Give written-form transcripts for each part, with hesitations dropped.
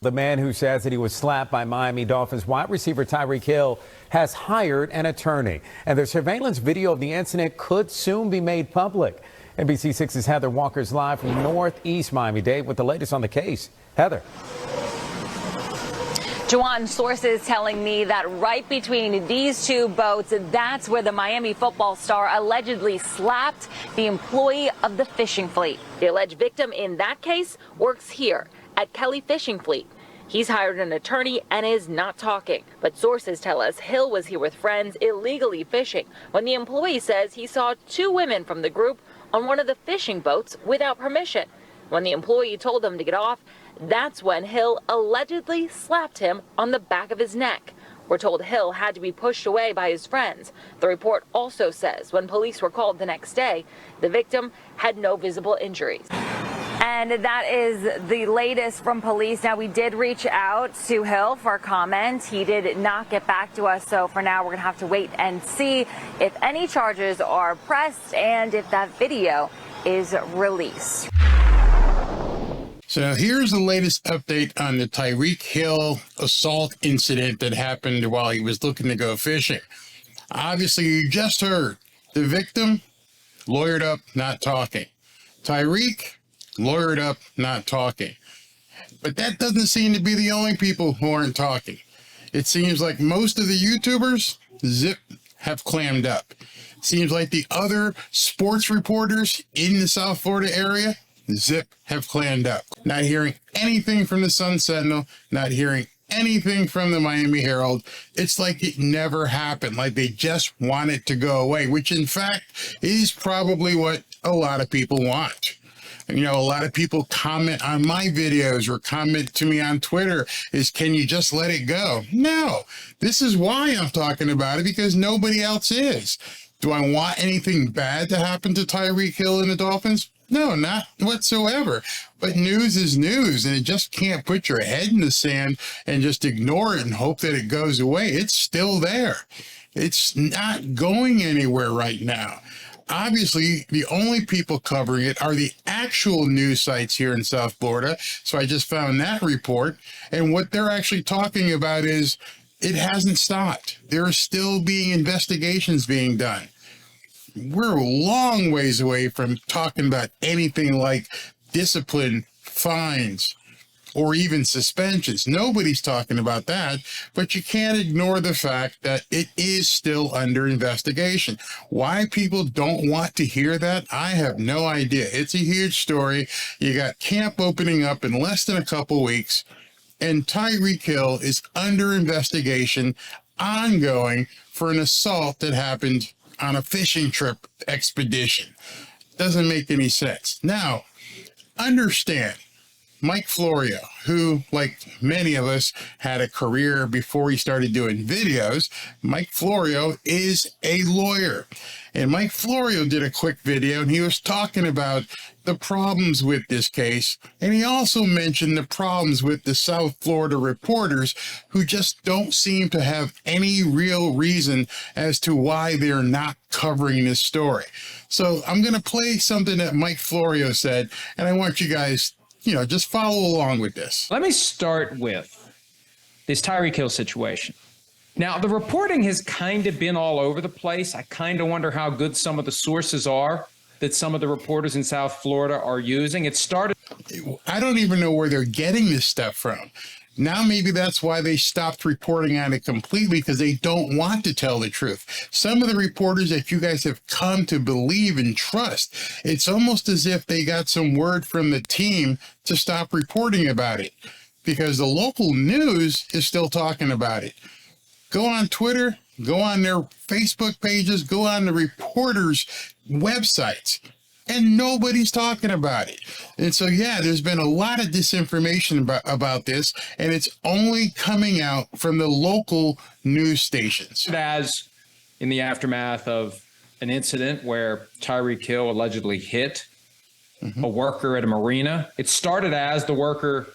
The man who says that he was slapped by Miami Dolphins wide receiver Tyreek Hill has hired an attorney, and the surveillance video of the incident could soon be made public. NBC6's Heather Walker's live from Northeast Miami-Dade with the latest on the case. Heather. Juwan, sources telling me that right between these two boats, that's where the Miami football star allegedly slapped the employee of the fishing fleet. The alleged victim in that case works here at Kelly Fishing Fleet. He's hired an attorney and is not talking. But sources tell us Hill was here with friends illegally fishing when the employee says he saw two women from the group on one of the fishing boats without permission. When the employee told them to get off, that's when Hill allegedly slapped him on the back of his neck. We're told Hill had to be pushed away by his friends. The report also says when police were called the next day, the victim had no visible injuries. And that is the latest from police. Now, we did reach out to Hill for a comment. He did not get back to us. So for now, we're going to have to wait and see if any charges are pressed and if that video is released. So here's the latest update on the Tyreek Hill assault incident that happened while he was looking to go fishing. Obviously, you just heard the victim lawyered up, not talking. Tyreek lawyered up, not talking. But that doesn't seem to be the only people who aren't talking. It seems like most of the YouTubers, zip, have clammed up. Seems like the other sports reporters in the South Florida area, zip, have clammed up. Not hearing anything from the Sun Sentinel, not hearing anything from the Miami Herald. It's like it never happened, like they just want it to go away, which in fact is probably what a lot of people want. You know, a lot of people comment on my videos or comment to me on Twitter is, can you just let it go? No, this is why I'm talking about it, because nobody else is. Do I want anything bad to happen to Tyreek Hill and the Dolphins? No, not whatsoever. But news is news, and it just can't put your head in the sand and just ignore it and hope that it goes away. It's still there. It's not going anywhere right now. Obviously, the only people covering it are the actual news sites here in South Florida. So I just found that report. And what they're actually talking about is it hasn't stopped. There are still being investigations being done. We're a long ways away from talking about anything like discipline, fines, or even suspensions. Nobody's talking about that, but you can't ignore the fact that it is still under investigation. Why people don't want to hear that, I have no idea. It's a huge story. You got camp opening up in less than a couple weeks, and Tyreek Hill is under investigation, ongoing, for an assault that happened on a fishing trip expedition. Doesn't make any sense. Now, understand, Mike Florio, who, like many of us, had a career before he started doing videos, Mike Florio is a lawyer. And Mike Florio did a quick video, and he was talking about the problems with this case. And he also mentioned the problems with the South Florida reporters who just don't seem to have any real reason as to why they're not covering this story. So I'm going to play something that Mike Florio said, and I want you guys, just follow along with this. Let me start with this Tyreek Hill situation. Now, the reporting has kind of been all over the place. I kind of wonder how good some of the sources are that some of the reporters in South Florida are using. It started. I don't even know where they're getting this stuff from. Now, maybe that's why they stopped reporting on it completely, because they don't want to tell the truth. Some of the reporters that you guys have come to believe and trust, it's almost as if they got some word from the team to stop reporting about it, because the local news is still talking about it. Go on Twitter, go on their Facebook pages, go on the reporters' websites, and nobody's talking about it. And so, yeah, there's been a lot of disinformation about this, and it's only coming out from the local news stations. As in the aftermath of an incident where Tyreek Hill allegedly hit a worker at a marina, it started as the worker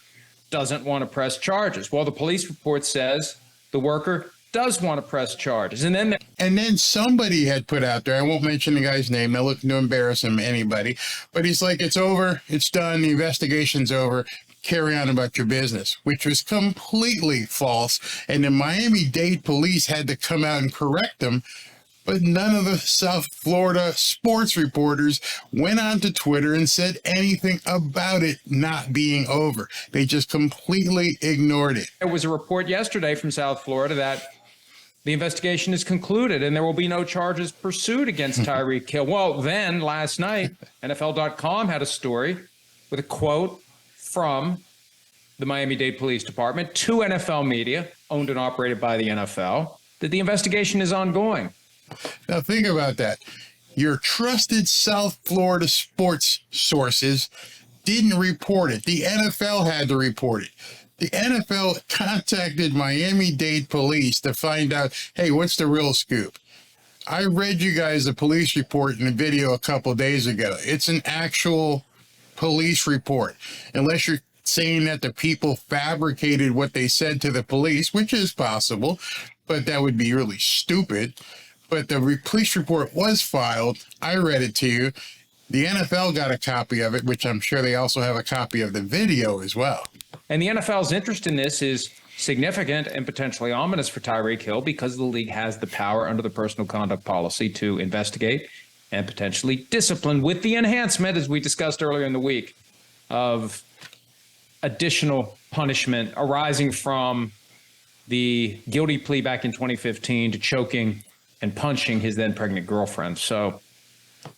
doesn't want to press charges. Well, the police report says the worker does want to press charges. And then somebody had put out there, I won't mention the guy's name, I look to embarrass him, anybody, but he's like, it's over, it's done, the investigation's over, carry on about your business, which was completely false. And the Miami-Dade Police had to come out and correct them. But none of the South Florida sports reporters went onto Twitter and said anything about it not being over. They just completely ignored it. There was a report yesterday from South Florida that the investigation is concluded and there will be no charges pursued against Tyreek Hill. Well, then last night, NFL.com had a story with a quote from the Miami-Dade Police Department to NFL media, owned and operated by the NFL, that the investigation is ongoing. Now think about that. Your trusted South Florida sports sources didn't report it. The NFL had to report it. The NFL contacted Miami-Dade Police to find out, hey, what's the real scoop? I read you guys the police report in a video a couple of days ago. It's an actual police report. Unless you're saying that the people fabricated what they said to the police, which is possible, but that would be really stupid. But the police report was filed. I read it to you. The NFL got a copy of it, which I'm sure they also have a copy of the video as well. And the NFL's interest in this is significant and potentially ominous for Tyreek Hill because the league has the power under the personal conduct policy to investigate and potentially discipline, with the enhancement, as we discussed earlier in the week, of additional punishment arising from the guilty plea back in 2015 to choking and punching his then pregnant girlfriend. So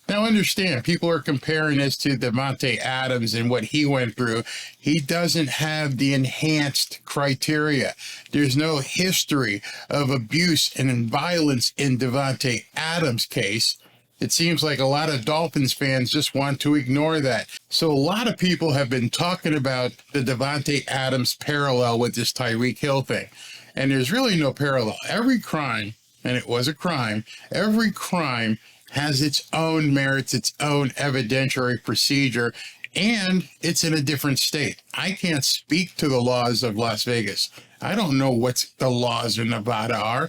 now understand, people are comparing this to Devonte Adams and what he went through. He doesn't have the enhanced criteria. There's no history of abuse and violence in Devonte Adams' case. It seems like a lot of Dolphins fans just want to ignore that. So a lot of people have been talking about the Devonte Adams parallel with this Tyreek Hill thing. And there's really no parallel. Every crime, and it was a crime, every crime has its own merits, its own evidentiary procedure, and it's in a different state. I can't speak to the laws of Las Vegas. I don't know what the laws in Nevada are.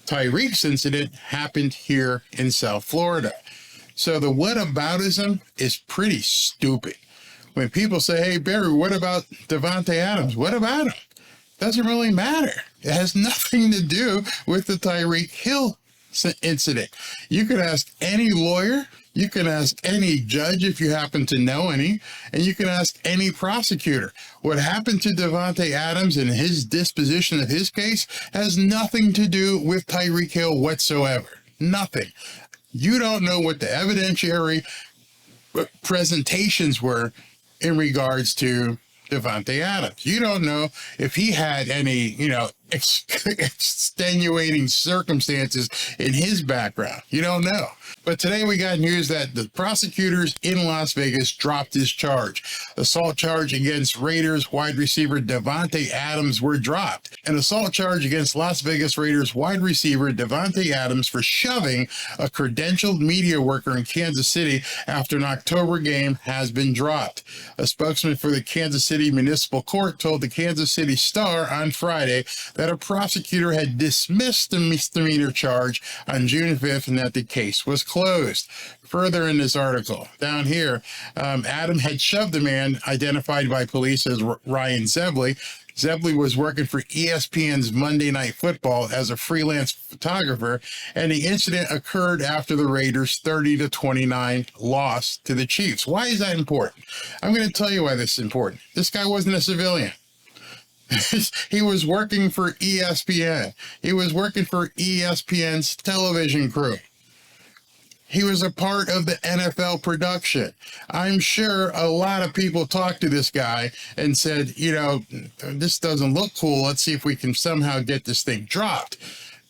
Tyreek's incident happened here in South Florida. So the whataboutism is pretty stupid. When people say, hey, Barry, what about Devonte Adams? What about him? Doesn't really matter. It has nothing to do with the Tyreek Hill incident. You could ask any lawyer, you can ask any judge if you happen to know any, and you can ask any prosecutor. What happened to Devonte Adams and his disposition of his case has nothing to do with Tyreek Hill whatsoever. Nothing. You don't know what the evidentiary presentations were in regards to Devonte Adams. You don't know if he had any, extenuating circumstances in his background. You don't know. But today we got news that the prosecutors in Las Vegas dropped his charge. Assault charge against Raiders wide receiver Devonte Adams were dropped. An assault charge against Las Vegas Raiders wide receiver Devonte Adams for shoving a credentialed media worker in Kansas City after an October game has been dropped. A spokesman for the Kansas City Municipal Court told the Kansas City Star on Friday that a prosecutor had dismissed the misdemeanor charge on June 5th and that the case was closed. Further in this article, down here, Adam had shoved a man identified by police as Ryan Zebley. Zebley was working for ESPN's Monday Night Football as a freelance photographer, and the incident occurred after the Raiders' 30-29 loss to the Chiefs. Why is that important? I'm going to tell you why this is important. This guy wasn't a civilian. He was working for ESPN. He was working for ESPN's television crew. He was a part of the NFL production. I'm sure a lot of people talked to this guy and said, this doesn't look cool. Let's see if we can somehow get this thing dropped.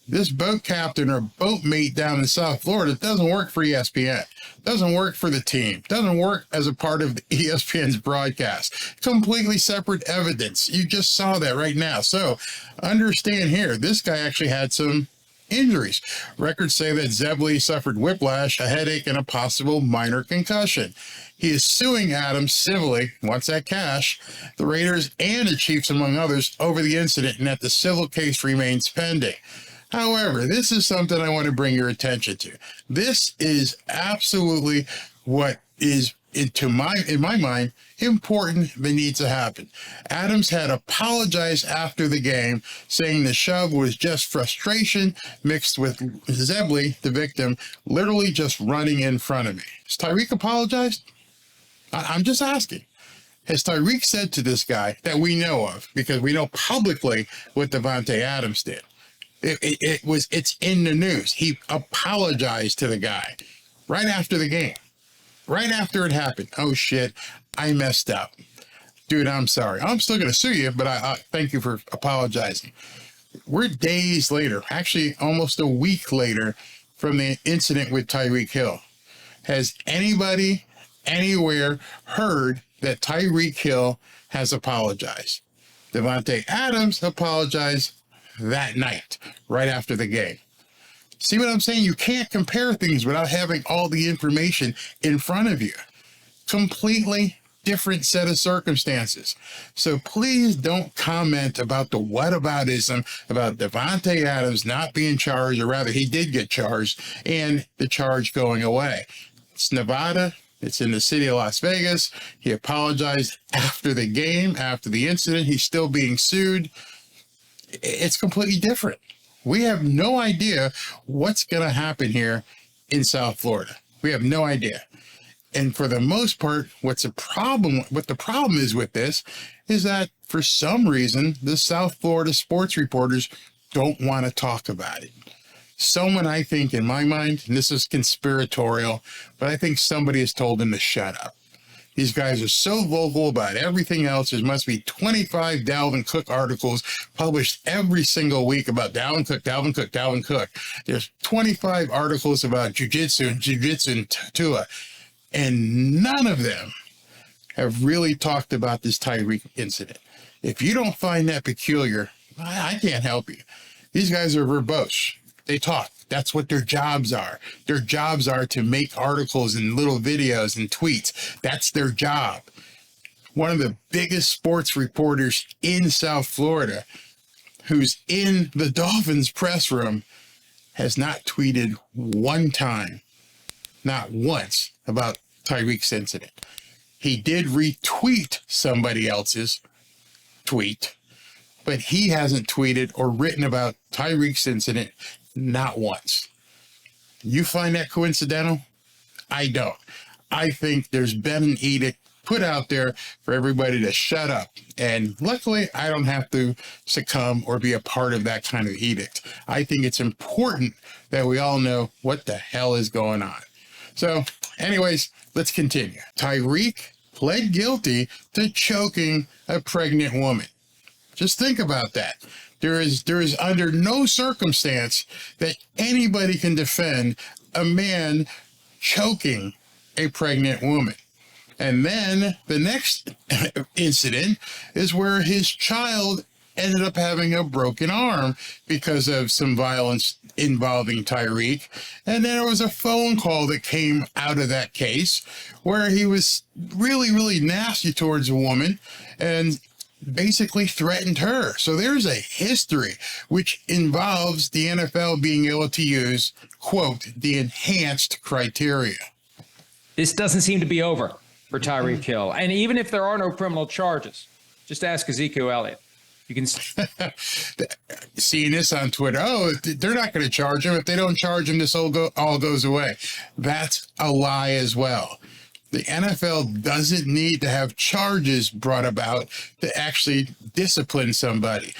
This boat captain or boat mate down in South Florida doesn't work for ESPN, doesn't work for the team, doesn't work as a part of the ESPN's broadcast. Completely separate evidence. You just saw that right now. So understand here, this guy actually had some injuries. Records say that Zebley suffered whiplash, a headache, and a possible minor concussion. He is suing Adams civilly, wants that cash, the Raiders and the Chiefs, among others, over the incident, and that the civil case remains pending. However, this is something I want to bring your attention to. This is absolutely what is in my mind, important that needs to happen. Adams had apologized after the game, saying the shove was just frustration mixed with Zebley, the victim, literally just running in front of me. Has Tyreek apologized? I'm just asking. Has Tyreek said to this guy that we know of, because we know publicly what Devonte Adams did? It's in the news. He apologized to the guy right after the game, right after it happened. Oh shit, I messed up. Dude, I'm sorry. I'm still going to sue you, but I thank you for apologizing. We're days later, actually almost a week later from the incident with Tyreek Hill. Has anybody anywhere heard that Tyreek Hill has apologized? Devonte Adams apologized that night, right after the game. See what I'm saying? You can't compare things without having all the information in front of you. Completely different set of circumstances. So please don't comment about the whataboutism about Devonte Adams not being charged, or rather he did get charged, and the charge going away. It's Nevada. It's in the city of Las Vegas. He apologized after the game, after the incident. He's still being sued. It's completely different. We have no idea what's going to happen here in South Florida. We have no idea. And for the most part, what the problem is with this is that for some reason, the South Florida sports reporters don't want to talk about it. Someone, I think, in my mind, and this is conspiratorial, but I think somebody has told them to shut up. These guys are so vocal about everything else. There must be 25 Dalvin Cook articles published every single week about Dalvin Cook. There's 25 articles about jiu-jitsu and Tua, and none of them have really talked about this Tyreek incident. If you don't find that peculiar, I can't help you. These guys are verbose. They talk. That's what their jobs are. Their jobs are to make articles and little videos and tweets. That's their job. One of the biggest sports reporters in South Florida, who's in the Dolphins press room, has not tweeted one time, not once, about Tyreek's incident. He did retweet somebody else's tweet, but he hasn't tweeted or written about Tyreek's incident not once. You find that coincidental? I don't. I think there's been an edict put out there for everybody to shut up. And luckily, I don't have to succumb or be a part of that kind of edict. I think it's important that we all know what the hell is going on. So anyways, let's continue. Tyreek pled guilty to choking a pregnant woman. Just think about that. There is under no circumstance that anybody can defend a man choking a pregnant woman. And then the next incident is where his child ended up having a broken arm because of some violence involving Tyreek. And then there was a phone call that came out of that case where he was really, really nasty towards a woman and basically threatened her. So there's a history which involves the NFL being able to use, quote, the enhanced criteria. This doesn't seem to be over for Tyreek Hill. And even if there are no criminal charges, just ask Ezekiel Elliott. You can seeing this on Twitter. Oh, they're not going to charge him. If they don't charge him, this all goes away. That's a lie as well. The NFL doesn't need to have charges brought about to actually discipline somebody.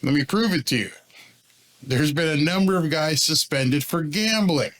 Let me prove it to you. There's been a number of guys suspended for gambling.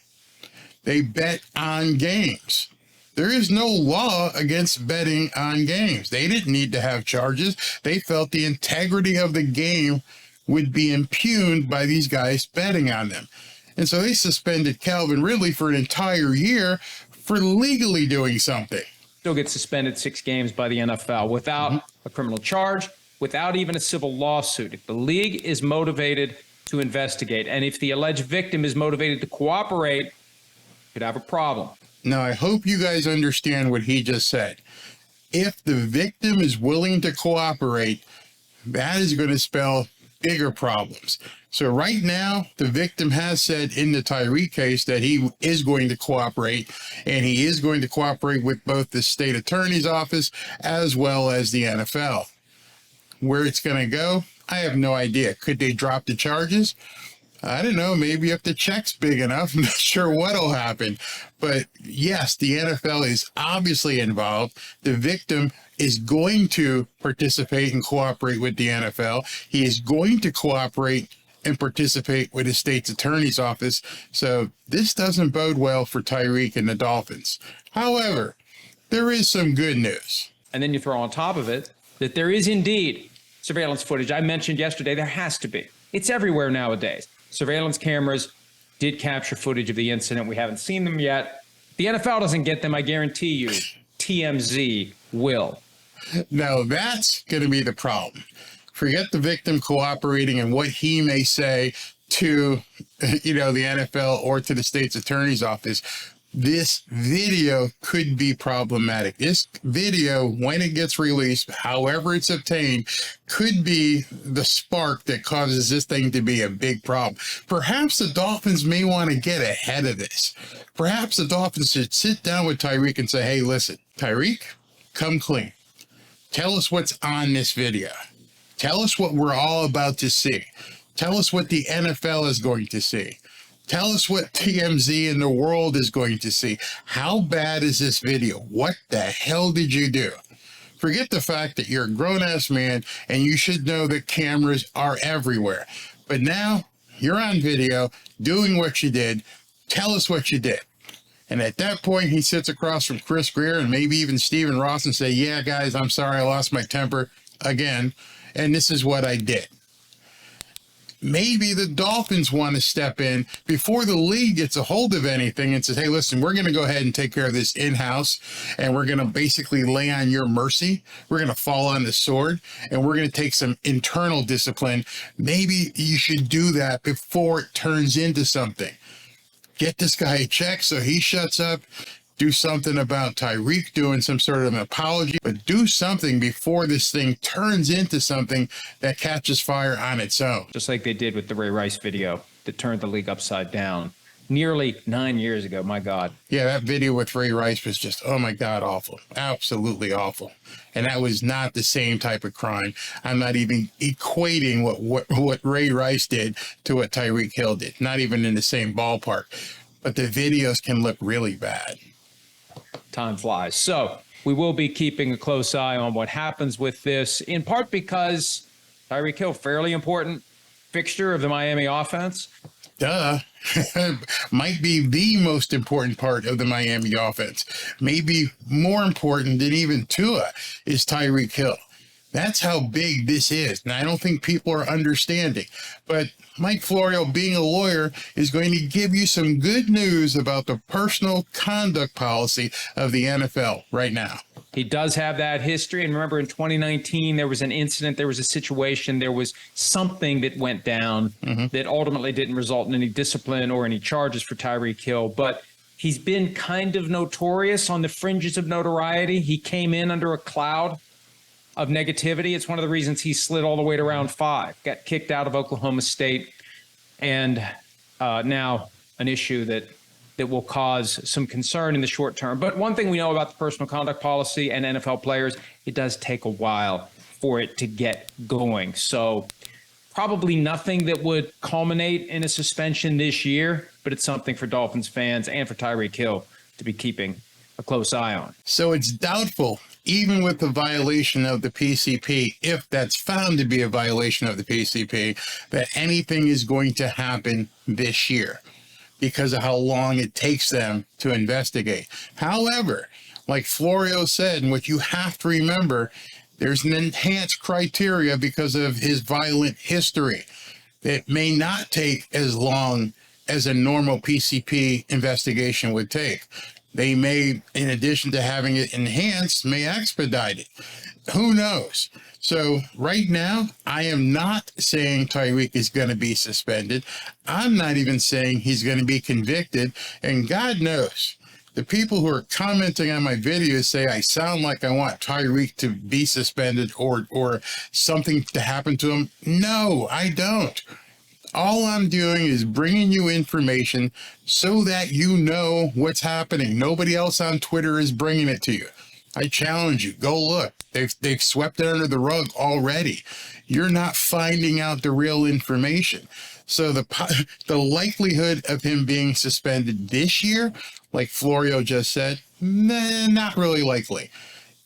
They bet on games. There is no law against betting on games. They didn't need to have charges. They felt the integrity of the game would be impugned by these guys betting on them. And so they suspended Calvin Ridley for an entire year for legally doing something. Still get suspended 6 games by the NFL without a criminal charge, without even a civil lawsuit. If the league is motivated to investigate, and if the alleged victim is motivated to cooperate, could have a problem. Now, I hope you guys understand what he just said. If the victim is willing to cooperate, that is going to spell bigger problems. So right now, the victim has said in the Tyreek case that he is going to cooperate, and he is going to cooperate with both the state attorney's office as well as the NFL. Where it's going to go, I have no idea. Could they drop the charges? I don't know, maybe if the check's big enough. I'm not sure what'll happen. But yes, the NFL is obviously involved. The victim is going to participate and cooperate with the NFL. He is going to cooperate and participate with his state's attorney's office. So this doesn't bode well for Tyreek and the Dolphins. However, there is some good news. And then you throw on top of it that there is indeed surveillance footage. I mentioned yesterday, there has to be. It's everywhere nowadays. Surveillance cameras did capture footage of the incident. We haven't seen them yet. The NFL doesn't get them. I guarantee you, TMZ will. Now, that's going to be the problem. Forget the victim cooperating and what he may say to, the NFL or to the state's attorney's office. This video could be problematic. This video, when it gets released, however it's obtained, could be the spark that causes this thing to be a big problem. Perhaps the Dolphins may want to get ahead of this. Perhaps the Dolphins should sit down with Tyreek and say, hey, listen, Tyreek, come clean. Tell us what's on this video. Tell us what we're all about to see. Tell us what the NFL is going to see. Tell us what TMZ in the world is going to see. How bad is this video? What the hell did you do? Forget the fact that you're a grown-ass man and you should know that cameras are everywhere. But now you're on video doing what you did. Tell us what you did. And at that point, he sits across from Chris Greer and maybe even Stephen Ross and say, yeah, guys, I'm sorry, I lost my temper again. And this is what I did. Maybe the Dolphins want to step in before the league gets a hold of anything and says, hey, listen, we're going to go ahead and take care of this in-house, and we're going to basically lay on your mercy. We're going to fall on the sword, and we're going to take some internal discipline. Maybe you should do that before it turns into something. Get this guy a check so he shuts up. Do something about Tyreek doing some sort of an apology, but do something before this thing turns into something that catches fire on its own. Just like they did with the Ray Rice video that turned the league upside down nearly 9 years ago. My God. Yeah, that video with Ray Rice was just, oh my God, awful. Absolutely awful. And that was not the same type of crime. I'm not even equating what Ray Rice did to what Tyreek Hill did. Not even in the same ballpark. But the videos can look really bad. Time flies. So we will be keeping a close eye on what happens with this, in part because Tyreek Hill, fairly important fixture of the Miami offense. Duh. Might be the most important part of the Miami offense. Maybe more important than even Tua is Tyreek Hill. That's how big this is. And I don't think people are understanding. But Mike Florio, being a lawyer, is going to give you some good news about the personal conduct policy of the NFL right now. He does have that history. And remember, in 2019, there was an incident, there was a situation, there was something that went down that ultimately didn't result in any discipline or any charges for Tyreek Hill. But he's been kind of notorious on the fringes of notoriety. He came in under a cloud of negativity. It's one of the reasons he slid all the way to round 5, got kicked out of Oklahoma State, and now an issue that will cause some concern in the short term. But one thing we know about the personal conduct policy and NFL players, it does take a while for it to get going. So probably nothing that would culminate in a suspension this year, but it's something for Dolphins fans and for Tyreek Hill to be keeping a close eye on. So it's doubtful, even with the violation of the PCP, if that's found to be a violation of the PCP, that anything is going to happen this year because of how long it takes them to investigate. However, like Florio said, and what you have to remember, there's an enhanced criteria because of his violent history. It may not take as long as a normal PCP investigation would take. They may, in addition to having it enhanced, may expedite it. Who knows? So right now, I am not saying Tyreek is going to be suspended. I'm not even saying he's going to be convicted. And God knows, The people who are commenting on my videos say I sound like I want Tyreek to be suspended or something to happen to him. No, I don't. All I'm doing is bringing you information so that you know what's happening. Nobody else on Twitter is bringing it to you. I challenge you, go look. They've swept it under the rug already. You're not finding out the real information. So the likelihood of him being suspended this year, like Florio just said, nah, not really likely,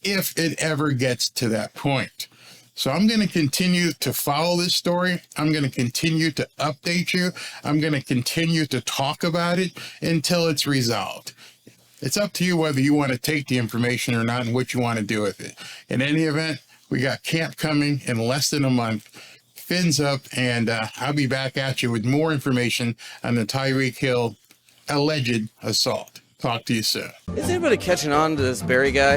if it ever gets to that point. So I'm going to continue to follow this story. I'm going to continue to update you. I'm going to continue to talk about it until it's resolved. It's up to you whether you want to take the information or not and what you want to do with it. In any event, we got camp coming in less than a month. Fins up, and I'll be back at you with more information on the Tyreek Hill alleged assault. Talk to you soon. Is anybody catching on to this Barry guy?